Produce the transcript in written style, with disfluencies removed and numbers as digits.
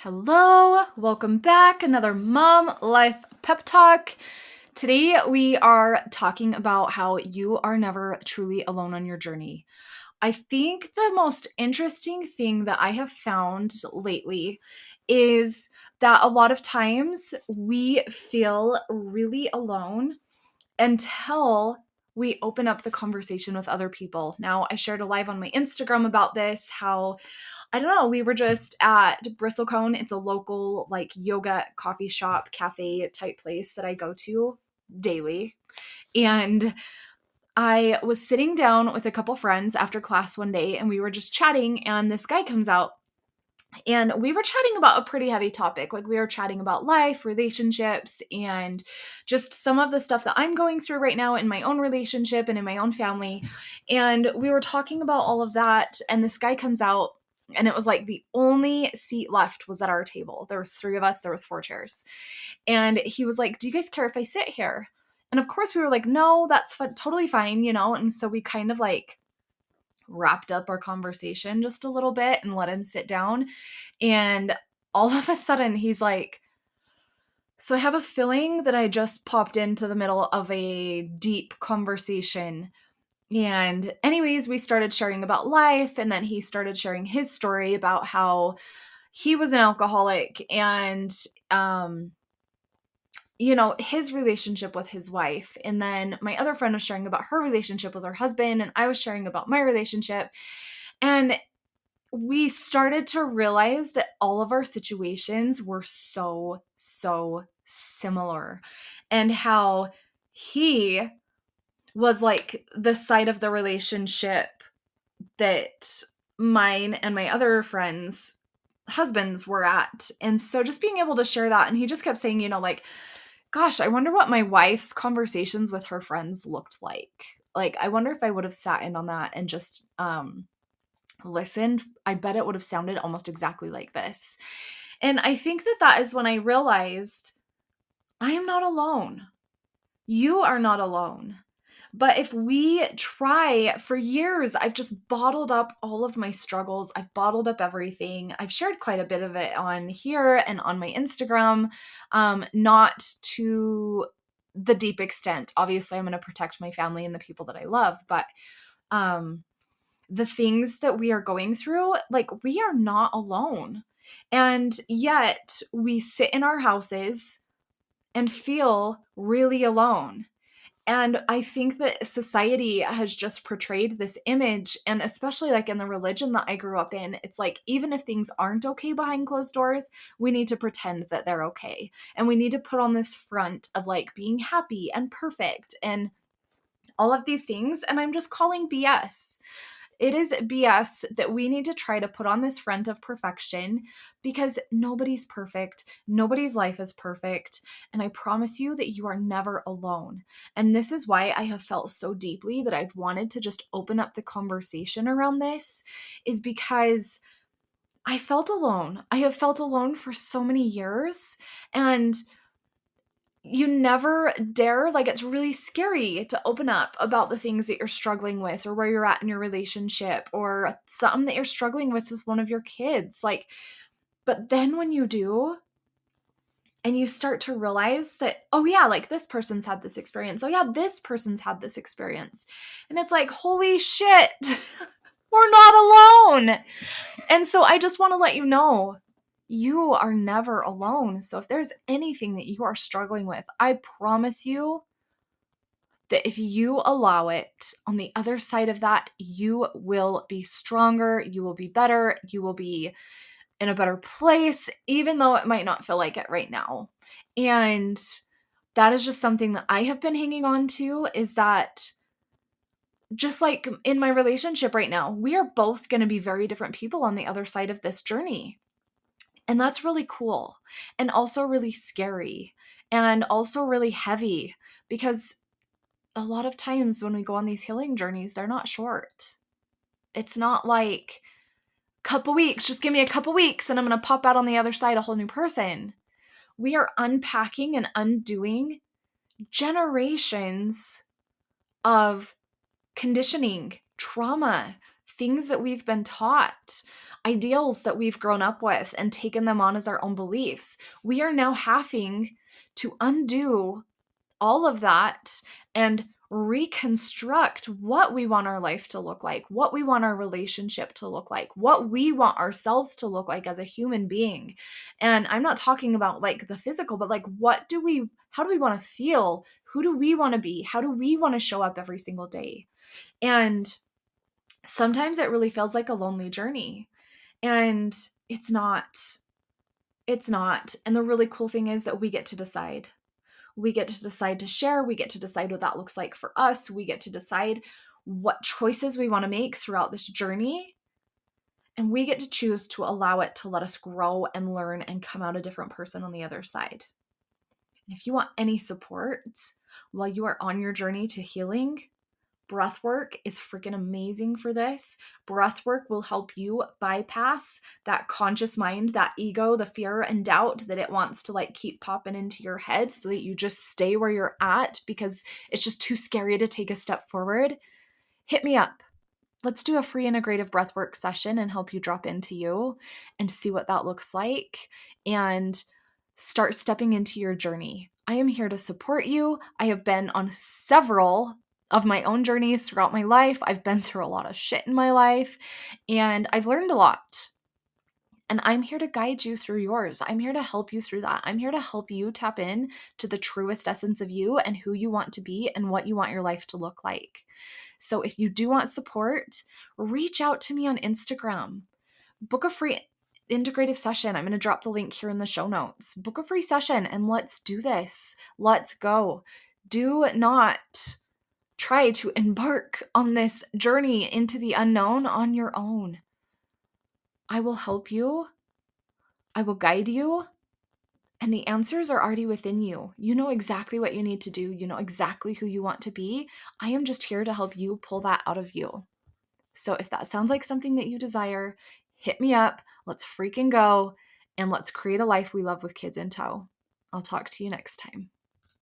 Hello, welcome back. Another Mom Life Pep Talk. Today we are talking about how you are never truly alone on your journey. I think the most interesting thing that I have found lately is that a lot of times we feel really alone until we open up the conversation with other people. Now, I shared a live on my Instagram about this, how I don't know, we were just at Bristlecone. It's a local like yoga coffee shop, cafe type place that I go to daily. And I was sitting down with a couple friends after class one day and we were just chatting and this guy comes out and we were chatting about a pretty heavy topic. Like we were chatting about life, relationships, and just some of the stuff that I'm going through right now in my own relationship and in my own family. And we were talking about all of that. And this guy comes out and it was like the only seat left was at our table. There was three of us, there was four chairs. And he was like, "Do you guys care if I sit here?" And of course we were like, "No, that's totally fine, you know?" And so we kind of like wrapped up our conversation just a little bit and let him sit down. And all of a sudden, he's like, "So I have a feeling that I just popped into the middle of a deep conversation." And, anyways, we started sharing about life. And then he started sharing his story about how he was an alcoholic and, his relationship with his wife. And then my other friend was sharing about her relationship with her husband. And I was sharing about my relationship. And we started to realize that all of our situations were so similar, and how he was like the side of the relationship that mine and my other friends' husbands were at. And so just being able to share that, and he just kept saying, like, "Gosh, I wonder what my wife's conversations with her friends looked like. Like, I wonder if I would have sat in on that and just listened. I bet it would have sounded almost exactly like this." And I think that that is when I realized I am not alone. You are not alone. But if we try, for years, I've just bottled up all of my struggles. I've bottled up everything. I've shared quite a bit of it on here and on my Instagram, not to the deep extent. Obviously, I'm going to protect my family and the people that I love, but um, the things that we are going through, like, we are not alone. And yet we sit in our houses and feel really alone. And I think that society has just portrayed this image, and especially like in the religion that I grew up in, it's like even if things aren't okay behind closed doors, we need to pretend that they're okay. And we need to put on this front of like being happy and perfect and all of these things. And I'm just calling BS. It is BS that we need to try to put on this front of perfection, because nobody's perfect. Nobody's life is perfect. And I promise you that you are never alone. And this is why I have felt so deeply that I've wanted to just open up the conversation around this, is because I felt alone. I have felt alone for so many years. And you never dare, like, it's really scary to open up about the things that you're struggling with, or where you're at in your relationship, or something that you're struggling with one of your kids. Like, but then when you do, and you start to realize that, oh yeah, like this person's had this experience. Oh yeah, this person's had this experience. And it's like, holy shit, we're not alone. And so I just want to let you know, you are never alone. So if there's anything that you are struggling with, I promise you that if you allow it, on the other side of that, you will be stronger, you will be better, you will be in a better place, even though it might not feel like it right now. And that is just something that I have been hanging on to, is that just like in my relationship right now, we are both going to be very different people on the other side of this journey. And that's really cool, and also really scary, and also really heavy, because a lot of times when we go on these healing journeys, they're not short. It's not like couple weeks, just give me a couple weeks and I'm going to pop out on the other side a whole new person. We are unpacking and undoing generations of conditioning, trauma, things that we've been taught, ideals that we've grown up with and taken them on as our own beliefs. We are now having to undo all of that and reconstruct what we want our life to look like, what we want our relationship to look like, what we want ourselves to look like as a human being. And I'm not talking about like the physical, but like how do we want to feel? Who do we want to be? How do we want to show up every single day? And sometimes it really feels like a lonely journey. And it's not. It's not. And the really cool thing is that we get to decide. We get to decide to share. We get to decide what that looks like for us. We get to decide what choices we want to make throughout this journey. And we get to choose to allow it to let us grow and learn and come out a different person on the other side. And if you want any support while you are on your journey to healing, breath work is freaking amazing for this. Breath work will help you bypass that conscious mind, that ego, the fear and doubt that it wants to like keep popping into your head so that you just stay where you're at because it's just too scary to take a step forward. Hit me up. Let's do a free integrative breathwork session and help you drop into you and see what that looks like and start stepping into your journey. I am here to support you. I have been on several of my own journeys throughout my life. I've been through a lot of shit in my life and I've learned a lot. And I'm here to guide you through yours. I'm here to help you through that. I'm here to help you tap in to the truest essence of you and who you want to be and what you want your life to look like. So if you do want support, reach out to me on Instagram. Book a free integrative session. I'm going to drop the link here in the show notes. Book a free session and let's do this. Let's go. Do not try to embark on this journey into the unknown on your own. I will help you. I will guide you. And the answers are already within you. You know exactly what you need to do. You know exactly who you want to be. I am just here to help you pull that out of you. So if that sounds like something that you desire, hit me up. Let's freaking go. And let's create a life we love with kids in tow. I'll talk to you next time.